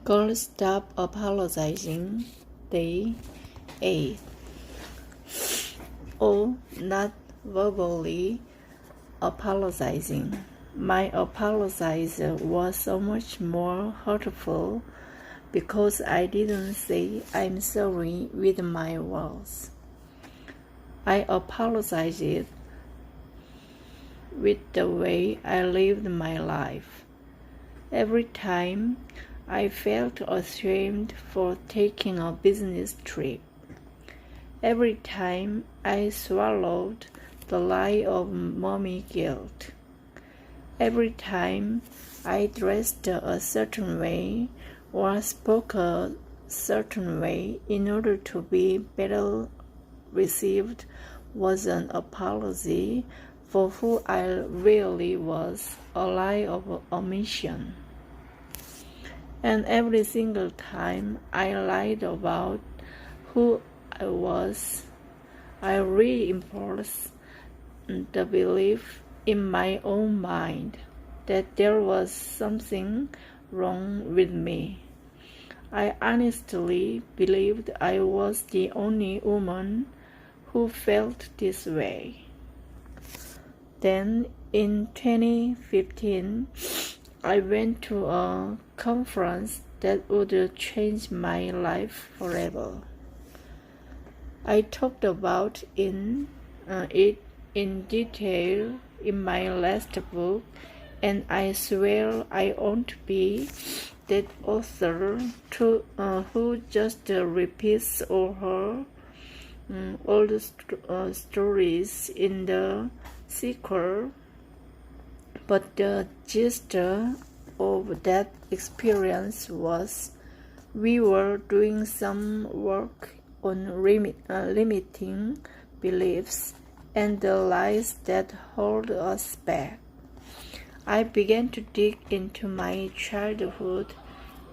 Girl, stop apologizing. Day 8. Oh, not verbally apologizing. My apologize was so much more hurtful because I didn't say I'm sorry with my words. I apologized with the way I lived my life. Every time I felt ashamed for taking a business trip. Every time I swallowed the lie of mommy guilt. Every time I dressed a certain way or spoke a certain way in order to be better received was an apology for who I really was, a lie of omission. And every single time I lied about who I was, I reinforced the belief in my own mind that there was something wrong with me. I honestly believed I was the only woman who felt this way. Then in 2015, I went to a conference that would change my life forever. I talked about it in detail in my last book, and I swear I won't be that author who just repeats all her old stories in the sequel. But the gist of that experience was we were doing some work on limiting beliefs and the lies that hold us back. I began to dig into my childhood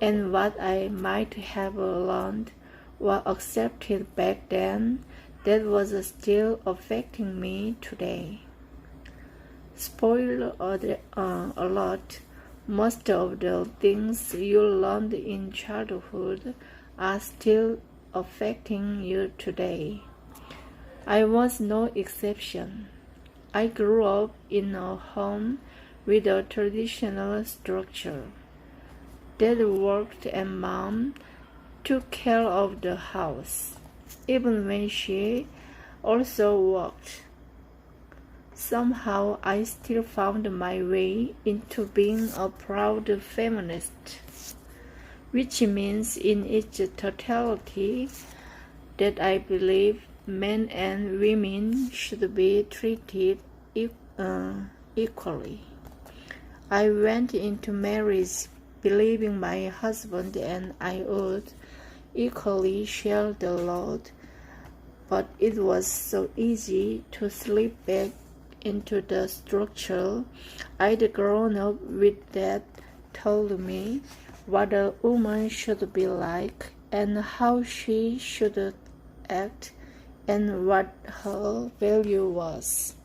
and what I might have learned or accepted back then that was still affecting me today. Spoiler alert, most of the things you learned in childhood are still affecting you today. I was no exception. I grew up in a home with a traditional structure. Dad worked and Mom took care of the house, even when she also worked. Somehow I still found my way into being a proud feminist, which means in its totality that I believe men and women should be treated equally. I went into marriage believing my husband and I would equally share the load, but it was so easy to slip back into the structure I'd grown up with that told me what a woman should be like and how she should act and what her value was.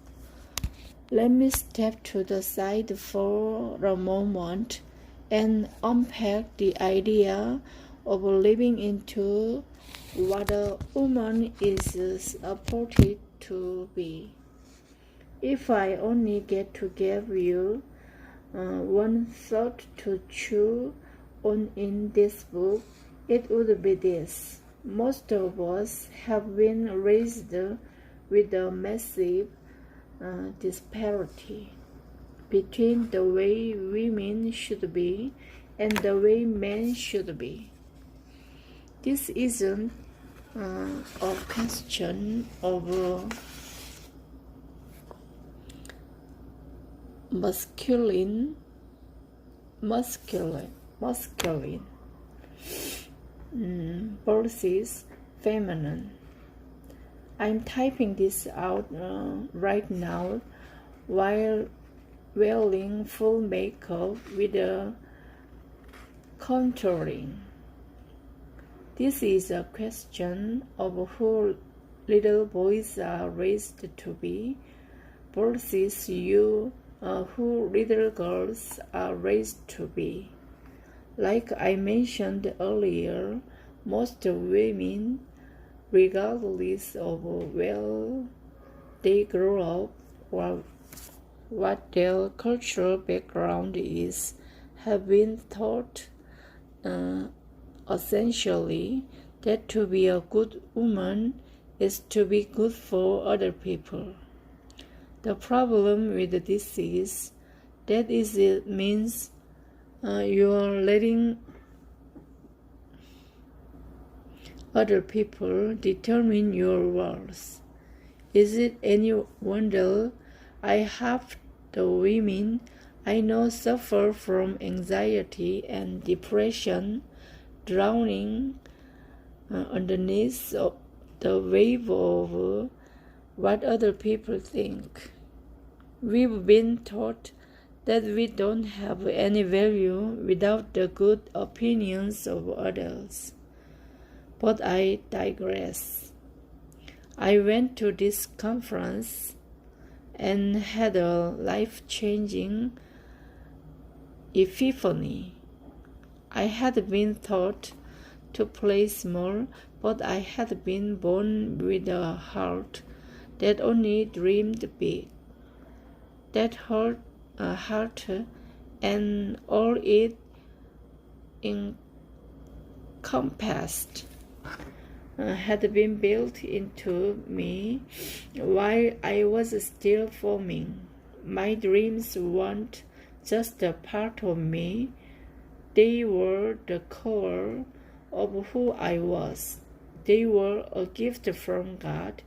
Let me step to the side for a moment and unpack the idea of living into what a woman is supposed to be. If I only get to give you one thought to chew on in this book, it would be this. Most of us have been raised with a massive disparity between the way women should be and the way men should be. This isn't a question of masculine versus feminine. I'm typing this out right now while wearing full makeup with a contouring. This is a question of who little boys are raised to be versus who little girls are raised to be. Like I mentioned earlier, most women, regardless of where they grow up or what their cultural background is, have been taught essentially that to be a good woman is to be good for other people. The problem with this is that it means you are letting other people determine your worth. Is it any wonder half the women I know suffer from anxiety and depression, drowning underneath the wave of what other people think? We've been taught that we don't have any value without the good opinions of others. But I digress. I went to this conference and had a life-changing epiphany. I had been taught to play small, but I had been born with a heart that only dreamed big. That heart and all it encompassed had been built into me while I was still forming. My dreams weren't just a part of me, they were the core of who I was. They were a gift from God,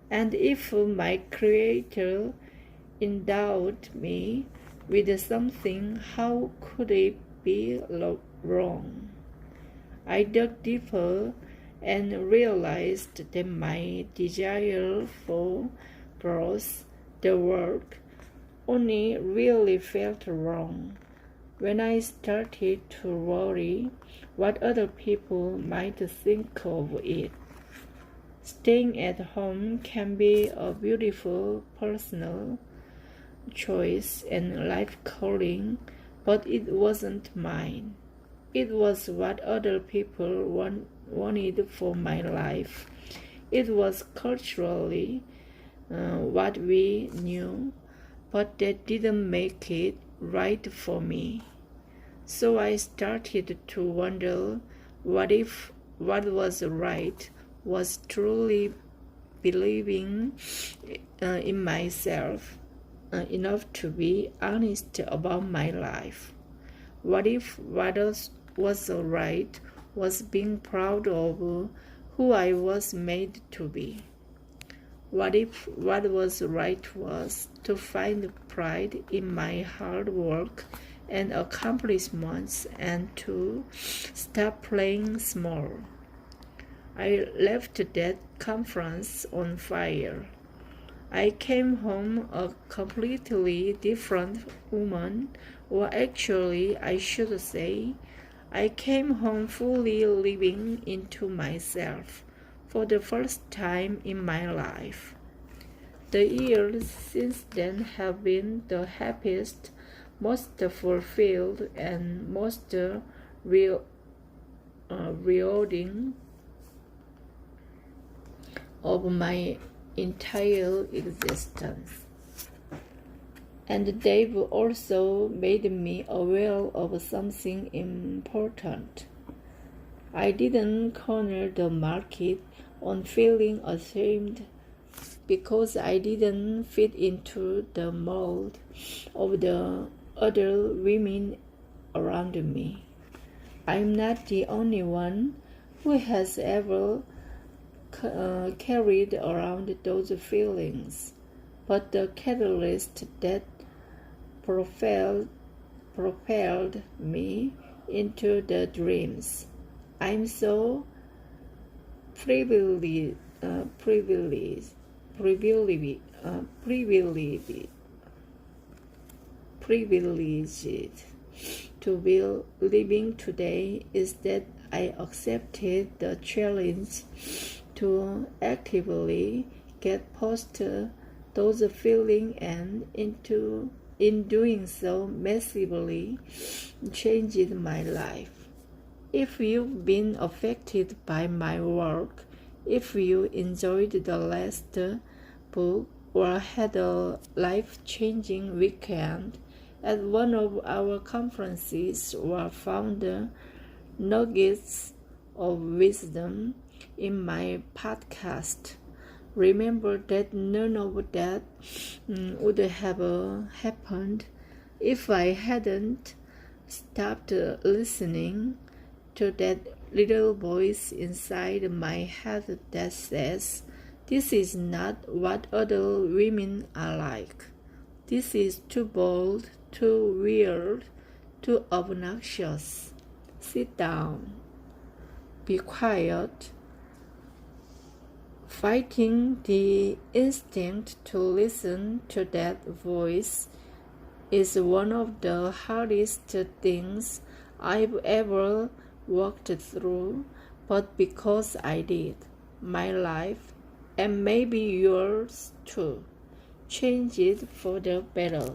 and if my Creator endowed me with something, how could it be wrong? I dug deeper and realized that my desire for growth, the work, only really felt wrong when I started to worry what other people might think of it. Staying at home can be a beautiful personal choice and life calling, but it wasn't mine. It was what other people wanted for my life. It was culturally what we knew, but that didn't make it right for me. So I started to wonder what if what was right was truly believing in myself enough to be honest about my life. What if what was right was being proud of who I was made to be? What if what was right was to find pride in my hard work and accomplishments and to stop playing small? I left that conference on fire. I came home a completely different woman, or actually, I should say, I came home fully living into myself for the first time in my life. The years since then have been the happiest, most fulfilled, and most rewarding of my entire existence. And they've also made me aware of something important. I didn't corner the market on feeling ashamed because I didn't fit into the mold of the other women around me. I'm not the only one who has ever carried around those feelings, but the catalyst that propelled me into the dreams. I'm so privileged to be living today is that I accepted the challenge to actively get past those feelings and in doing so massively changed my life. If you've been affected by my work, if you enjoyed the last book or had a life-changing weekend at one of our conferences or found nuggets of wisdom in my podcast, remember that none of that would have happened if I hadn't stopped listening to that little voice inside my head that says, "This is not what other women are like. This is too bold, too weird, too obnoxious. Sit down. Be quiet." Fighting the instinct to listen to that voice is one of the hardest things I've ever walked through, but because I did, my life, and maybe yours too, changed for the better.